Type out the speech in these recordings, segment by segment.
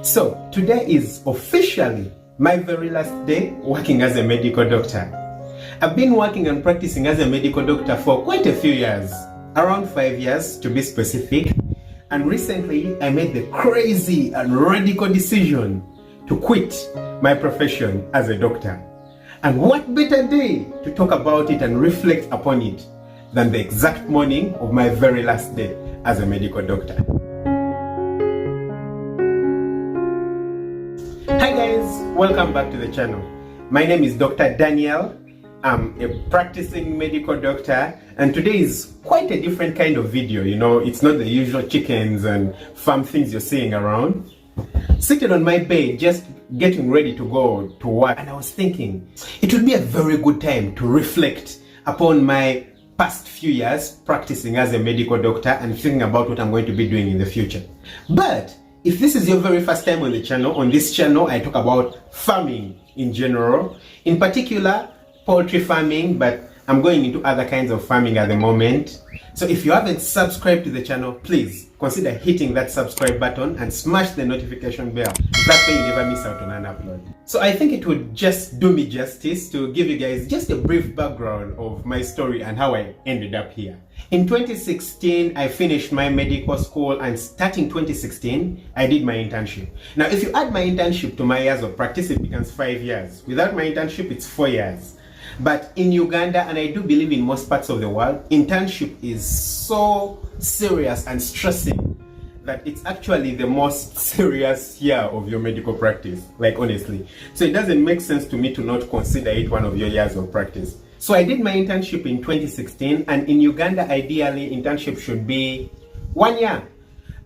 So today is officially my very last day working as a medical doctor. I've been working and practicing as a medical doctor for quite a few years, around 5 years to be specific. And recently I made the crazy and radical decision to quit my profession as a doctor. And what better day to talk about it and reflect upon it than the exact morning of my very last day as a medical doctor. Hi guys, welcome back to the channel. My name is Dr. Daniel. I'm a practicing medical doctor, and today is quite a different kind of video. You know, it's not the usual chickens and farm things you're seeing around. Seated on my bed, just getting ready to go to work, and I was thinking it would be a very good time to reflect upon my past few years practicing as a medical doctor and thinking about what I'm going to be doing in the future. But if this is your very first time on the channel, on this channel I talk about farming in general, in particular poultry farming, but I'm going into other kinds of farming at the moment. So if you haven't subscribed to the channel, please consider hitting that subscribe button and smash the notification bell. That way you never miss out on an upload. So I think it would just do me justice to give you guys just a brief background of my story and how I ended up here. In 2016, I finished my medical school, and starting 2016, I did my internship. Now, if you add my internship to my years of practice, it becomes 5 years. Without my internship, it's 4 years. But in Uganda, and I do believe in most parts of the world, internship is so serious and stressing that it's actually the most serious year of your medical practice, like honestly. So it doesn't make sense to me to not consider it one of your years of practice. So I did my internship in 2016, and in Uganda, ideally, internship should be 1 year.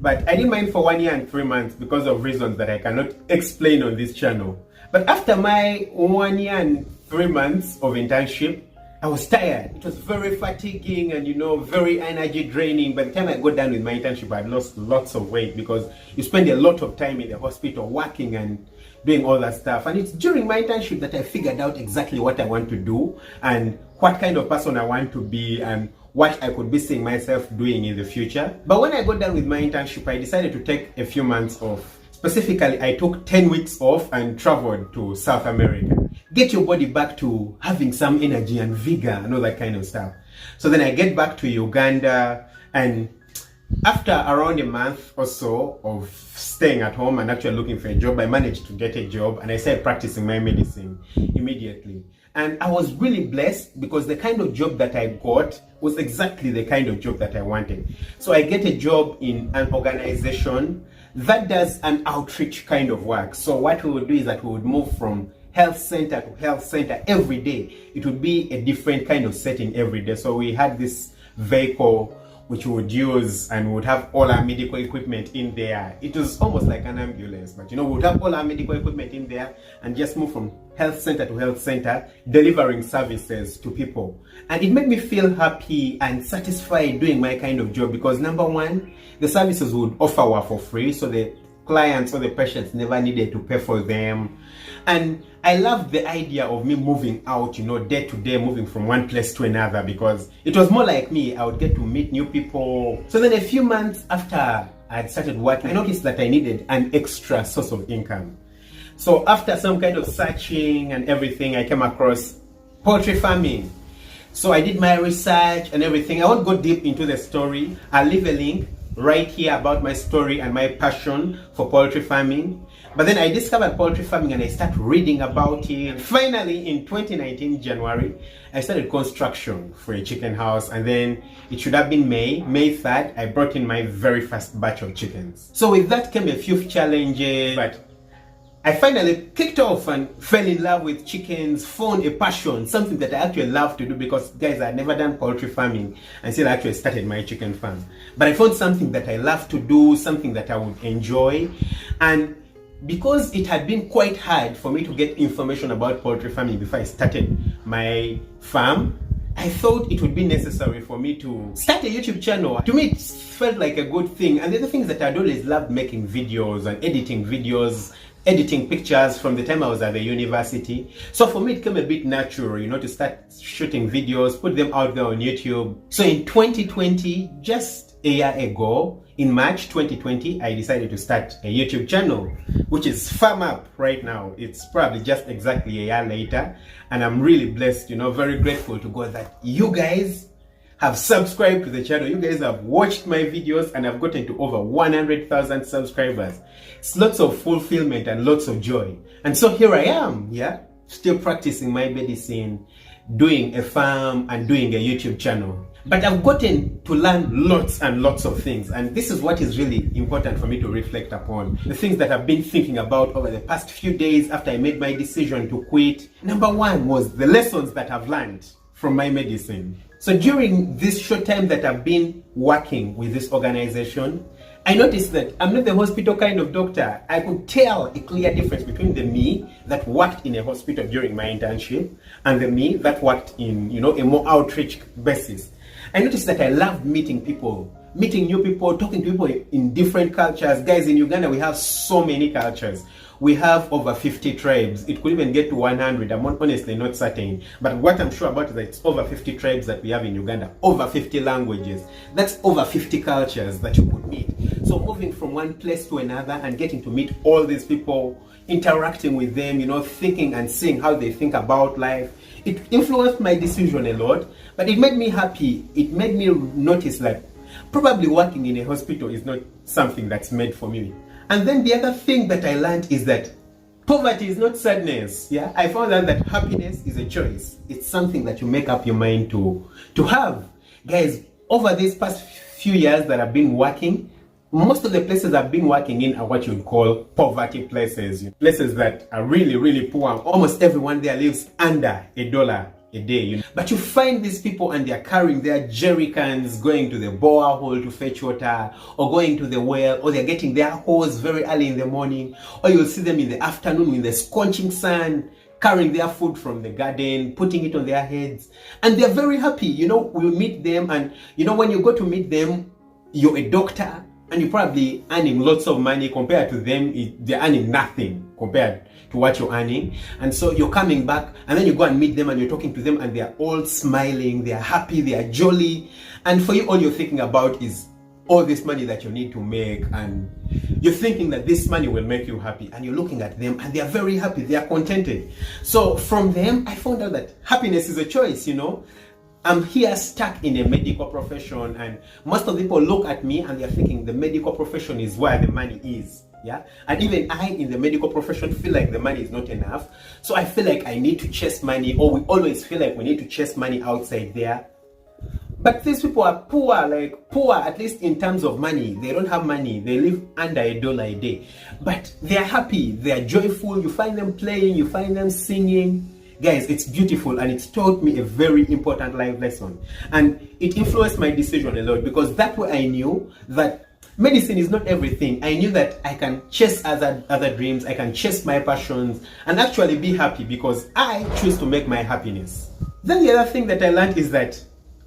But I did mine for 1 year and 3 months because of reasons that I cannot explain on this channel. But after my 1 year and 3 months of internship, I was tired. It was very fatiguing and, very energy draining. By the time I got done with my internship, I had lost lots of weight because you spend a lot of time in the hospital working and doing all that stuff. And it's during my internship that I figured out exactly what I want to do and what kind of person I want to be and what I could be seeing myself doing in the future. But when I got done with my internship, I decided to take a few months off. Specifically, I took 10 weeks off and traveled to South America. Get your body back to having some energy and vigor and all that kind of stuff. So then I get back to Uganda, and after around a month or so of staying at home and actually looking for a job, I managed to get a job and I started practicing my medicine immediately. And I was really blessed because the kind of job that I got was exactly the kind of job that I wanted. So I get a job in an organization that does an outreach kind of work. So what we would do is that we would move from health center to health center every day. It would be a different kind of setting every day. So we had this vehicle which we would use, and we would have all our medical equipment in there. It was almost like an ambulance, but we would have all our medical equipment in there and just move from health center to health center, delivering services to people. And it made me feel happy and satisfied doing my kind of job because number one, the services we would offer were for free, so the clients or the patients never needed to pay for them. And I loved the idea of me moving out, day to day, moving from one place to another, because it was more like me. I would get to meet new people. So then a few months after I had started working, I noticed that I needed an extra source of income. So after some kind of searching and everything, I came across poultry farming. So I did my research and everything. I won't go deep into the story. I'll leave a link right here about my story and my passion for poultry farming. But then I discovered poultry farming and I started reading about it. Finally, in 2019 January, I started construction for a chicken house, and then it should have been May 3rd, I brought in my very first batch of chickens. So with that came a few challenges, but I finally kicked off and fell in love with chickens, found a passion, something that I actually love to do, because guys, I had never done poultry farming until I actually started my chicken farm. But I found something that I love to do, something that I would enjoy. And because it had been quite hard for me to get information about poultry farming before I started my farm, I thought it would be necessary for me to start a YouTube channel. To me, it felt like a good thing. And the other things that I'd always loved making videos and editing videos, editing pictures from the time I was at the university. So for me, it came a bit natural, to start shooting videos, put them out there on YouTube. So in 2020, just a year ago, in March 2020, I decided to start a YouTube channel, which is Farm Up right now. It's probably just exactly a year later, and I'm really blessed, very grateful to God that you guys have subscribed to the channel. You guys have watched my videos and I've gotten to over 100,000 subscribers. It's lots of fulfillment and lots of joy. And so here I am, still practicing my medicine, doing a farm and doing a YouTube channel. But I've gotten to learn lots and lots of things, and this is what is really important for me to reflect upon. The things that I've been thinking about over the past few days after I made my decision to quit. Number one was the lessons that I've learned from my medicine. So during this short time that I've been working with this organization, I noticed that I'm not the hospital kind of doctor. I could tell a clear difference between the me that worked in a hospital during my internship and the me that worked in, a more outreach basis. I noticed that I loved meeting people, meeting new people, talking to people in different cultures. Guys, in Uganda, we have so many cultures. We have over 50 tribes. It could even get to 100. I'm honestly not certain. But what I'm sure about is that it's over 50 tribes that we have in Uganda. Over 50 languages. That's over 50 cultures that you could meet. So moving from one place to another and getting to meet all these people, interacting with them, thinking and seeing how they think about life. It influenced my decision a lot, but it made me happy. It made me notice that probably working in a hospital is not something that's made for me. And then the other thing that I learned is that poverty is not sadness. I found out that happiness is a choice. It's something that you make up your mind to have. Guys, over these past few years that I've been working, most of the places I've been working in are what you'd call poverty places. Places that are really, really poor. Almost everyone there lives under $1 a day. But you find these people and they're carrying their jerry cans, going to the borehole to fetch water, or going to the well, or they're getting their hose very early in the morning, or you'll see them in the afternoon in the scorching sun, carrying their food from the garden, putting it on their heads, and they're very happy. We meet them, and when you go to meet them, you're a doctor, and you're probably earning lots of money. Compared to them, they're earning nothing compared to what you're earning. And so you're coming back, and then you go and meet them and you're talking to them, and they're all smiling, they're happy, they're jolly. And for you, all you're thinking about is all this money that you need to make, and you're thinking that this money will make you happy, and you're looking at them and they're very happy, they're contented. So from them, I found out that happiness is a choice. I'm here stuck in a medical profession, and most of the people look at me and they're thinking the medical profession is where the money is. And even I in the medical profession feel like the money is not enough. So I feel like I need to chase money, or we always feel like we need to chase money outside there. But these people are poor, at least in terms of money. They don't have money. They live under $1 a day. But they're happy, they're joyful. You find them playing, you find them singing. Guys, it's beautiful, and it's taught me a very important life lesson. And it influenced my decision a lot, because that way I knew that medicine is not everything. I knew that I can chase other dreams, I can chase my passions, and actually be happy because I choose to make my happiness. Then the other thing that I learned is that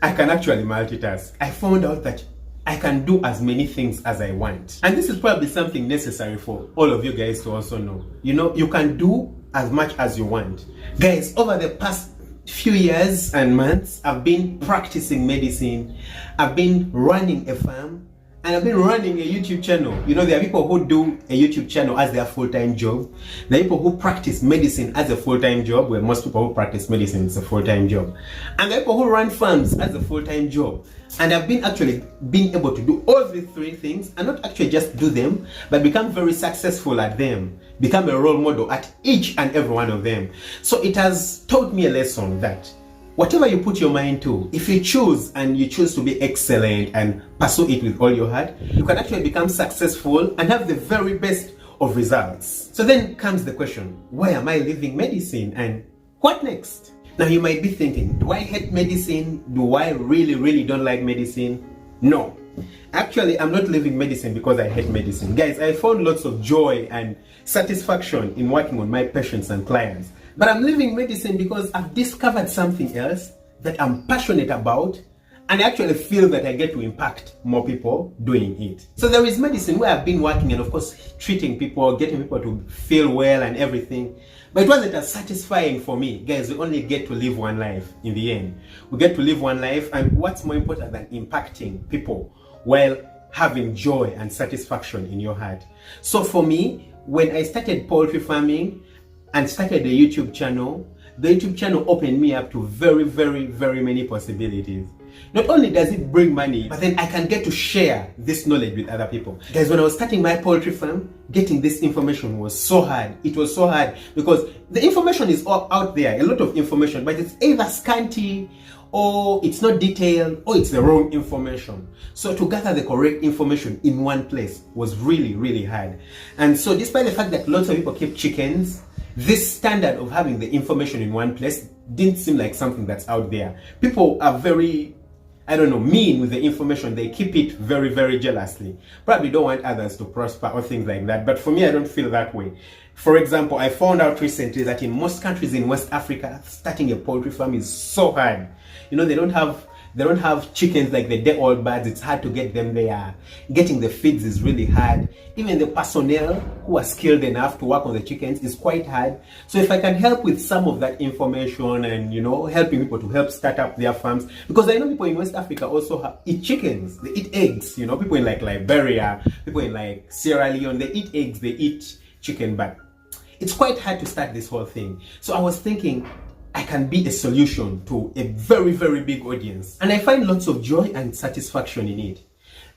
I can actually multitask. I found out that I can do as many things as I want. And this is probably something necessary for all of you guys to also know. You can do as much as you want. Guys, over the past few years and months, I've been practicing medicine, I've been running a farm, and I've been running a YouTube channel. There are people who do a YouTube channel as their full-time job. There are people who practice medicine as a full-time job, where most people who practice medicine is a full-time job. And there are people who run farms as a full-time job. And I've been able to do all these three things, and not actually just do them, but become very successful at them, become a role model at each and every one of them. So it has taught me a lesson that whatever you put your mind to, if you choose to be excellent and pursue it with all your heart, you can actually become successful and have the very best of results. So then comes the question, why am I leaving medicine, and what next? Now you might be thinking, do I hate medicine? Do I really, really don't like medicine? No. Actually, I'm not leaving medicine because I hate medicine. Guys, I found lots of joy and satisfaction in working on my patients and clients. But I'm leaving medicine because I've discovered something else that I'm passionate about, and I actually feel that I get to impact more people doing it. So there is medicine where I've been working and of course treating people, getting people to feel well and everything. But it wasn't as satisfying for me. Guys, we only get to live one life in the end. We get to live one life, and what's more important than impacting people? while having joy and satisfaction in your heart. So for me, when I started poultry farming and started the YouTube channel opened me up to very, very, very many possibilities. Not only does it bring money, but then I can get to share this knowledge with other people. Guys, when I was starting my poultry farm, getting this information was so hard. It was so hard because the information is all out there, a lot of information, but it's either scanty or it's not detailed or it's the wrong information. So to gather the correct information in one place was really, really hard. And so despite the fact that lots of people keep chickens, this standard of having the information in one place didn't seem like something that's out there. People are very, mean with the information. They keep it very, very jealously. Probably don't want others to prosper or things like that. But for me, I don't feel that way. For example, I found out recently that in most countries in West Africa, starting a poultry farm is so hard. They don't have chickens like the day-old birds. It's hard to get them there. Getting the feeds is really hard. Even the personnel who are skilled enough to work on the chickens is quite hard. So if I can help with some of that information and, helping people to help start up their farms, because I know people in West Africa also eat chickens. They eat eggs. People in like Liberia, people in like Sierra Leone, they eat eggs, they eat chicken, but it's quite hard to start this whole thing. So I was thinking, I can be a solution to a very, very big audience. And I find lots of joy and satisfaction in it.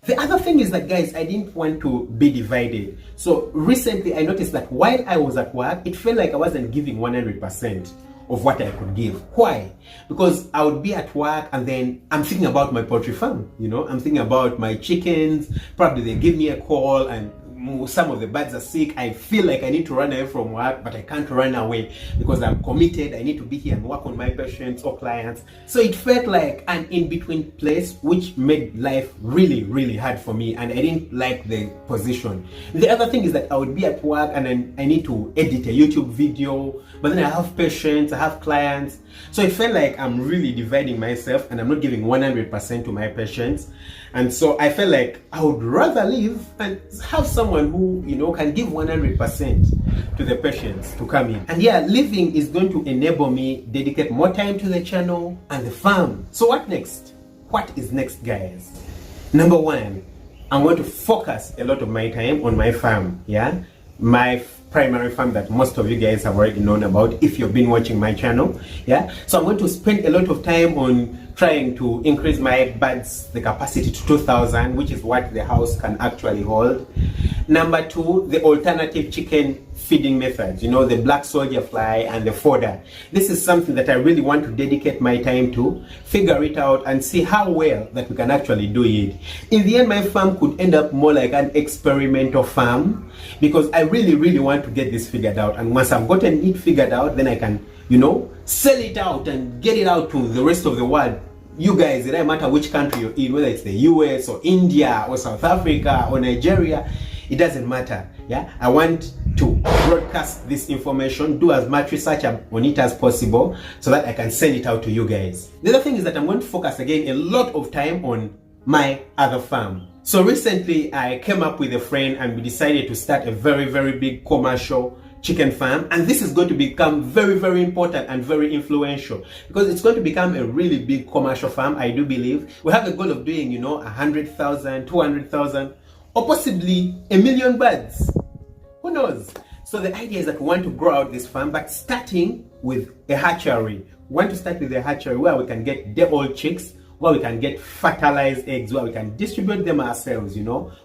The other thing is that, guys, I didn't want to be divided. So recently I noticed that while I was at work, it felt like I wasn't giving 100% of what I could give. Why? Because I would be at work and then I'm thinking about my poultry farm. I'm thinking about my chickens. Probably they give me a call and some of the birds are sick. I feel like I need to run away from work, but I can't run away because I'm committed. I need to be here and work on my patients or clients. So it felt like an in-between place, which made life really, really hard for me, and I didn't like the position. The other thing is that I would be at work and then I need to edit a YouTube video, but then I have patients, I have clients. So it felt like I'm really dividing myself and I'm not giving 100% to my patients. And so I felt like I would rather leave and have someone who, can give 100% to the patients to come in. And yeah, leaving is going to enable me dedicate more time to the channel and the farm. So what next? What is next, guys? Number one, I want to focus a lot of my time on my farm. Yeah, my primary farm that most of you guys have already known about if you've been watching my channel. Yeah, so I'm going to spend a lot of time on trying to increase my birds, the capacity to 2,000, which is what the house can actually hold. Number two, the alternative chicken feeding methods, the black soldier fly and the fodder. This is something that I really want to dedicate my time to, figure it out and see how well that we can actually do it. In the end, my farm could end up more like an experimental farm because I really, really want to get this figured out. And once I've gotten it figured out, then I can, sell it out and get it out to the rest of the world. You guys, it doesn't matter which country you're in, whether it's the US or India or South Africa or Nigeria, it doesn't matter. Yeah, I want to broadcast this information, do as much research on it as possible so that I can send it out to you guys. The other thing is that I'm going to focus again a lot of time on my other farm. So recently I came up with a friend and we decided to start a very, very big commercial chicken farm, and this is going to become very, very important and very influential because it's going to become a really big commercial farm. I do believe we have a goal of doing 100,000, 200,000 or possibly 1 million birds. Who knows? So the idea is that we want to grow out this farm, but starting with a hatchery. We want to start with a hatchery where we can get day-old chicks, where we can get fertilized eggs, where we can distribute them ourselves,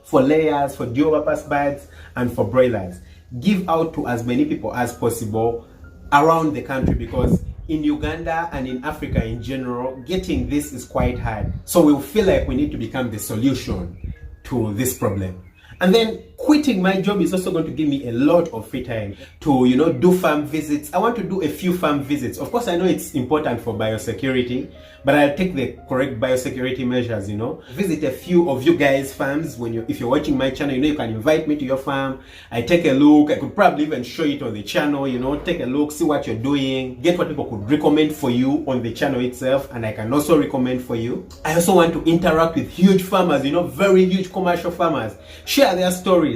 for layers, for dual-purpose birds and for broilers. Give out to as many people as possible around the country because in Uganda and in Africa in general, getting this is quite hard. So we feel like we need to become the solution to this problem. And then quitting my job is also going to give me a lot of free time to, do farm visits. I want to do a few farm visits. Of course, I know it's important for biosecurity, but I'll take the correct biosecurity measures, Visit a few of you guys' farms. If you're watching my channel, you can invite me to your farm. I take a look. I could probably even show it on the channel, take a look, see what you're doing, get what people could recommend for you on the channel itself, and I can also recommend for you. I also want to interact with huge farmers, very huge commercial farmers. Share their stories.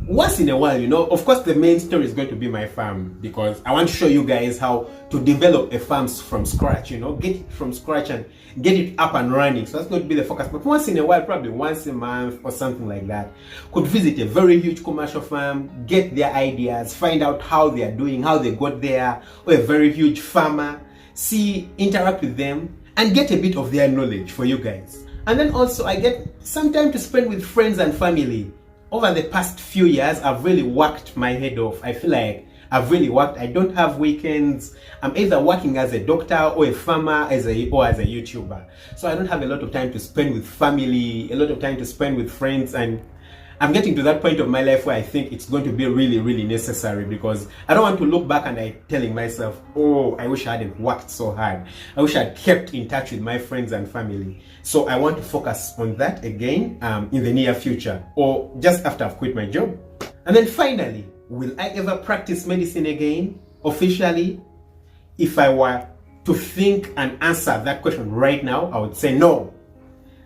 once in a while, you know, of course the main story is going to be my farm, because I want to show you guys how to develop a farm from scratch, you know, get it from scratch and get it up and running. So that's going to be the focus. But once in a while, probably once a month or something like that, could visit a very huge commercial farm, get their ideas, find out how they are doing, how they got there, or a very huge farmer, interact with them and get a bit of their knowledge for you guys. And then also I get some time to spend with friends and family. Over the past few years, I've really worked my head off. I feel like I've really worked. I don't have weekends. I'm either working as a doctor or a farmer or as a YouTuber. So I don't have a lot of time to spend with family, a lot of time to spend with friends, and I'm getting to that point of my life where I think it's going to be really, really necessary, because I don't want to look back and I'm telling myself, oh, I wish I hadn't worked so hard. I wish I'd kept in touch with my friends and family. So I want to focus on that again in the near future, or just after I've quit my job. And then finally, will I ever practice medicine again officially? If I were to think and answer that question right now, I would say no.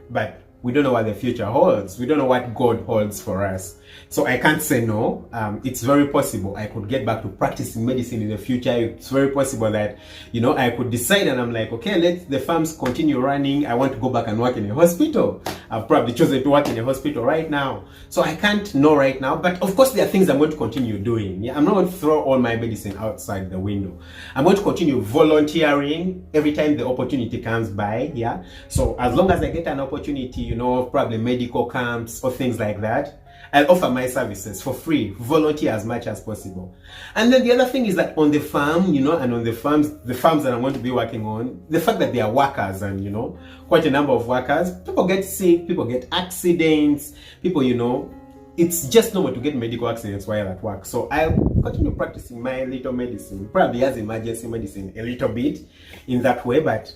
But we don't know what the future holds. We don't know what God holds for us. So I can't say no. It's very possible I could get back to practicing medicine in the future. It's very possible that, you know, I could decide and I'm like, okay, let the farms continue running. I want to go back and work in a hospital. I've probably chosen to work in a hospital right now. So I can't know right now. But of course, there are things I'm going to continue doing. Yeah, I'm not going to throw all my medicine outside the window. I'm going to continue volunteering every time the opportunity comes by. Yeah. So as long as I get an opportunity, you know, probably medical camps or things like that, I'll offer my services for free, volunteer as much as possible. And then the other thing is that on the farm, you know, and on the farms that I'm going to be working on, the fact that there are workers and, you know, quite a number of workers, people get sick, people get accidents, people, you know, it's just normal to get medical accidents while at work. So I'll continue practicing my little medicine, probably as emergency medicine a little bit in that way, but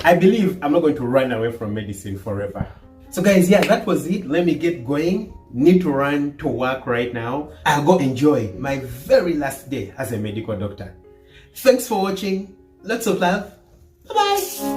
I believe I'm not going to run away from medicine forever. So guys, yeah, that was it. Let me get going. Need to run to work right now. I'll go enjoy my very last day as a medical doctor. Thanks for watching. Lots of love. Bye-bye.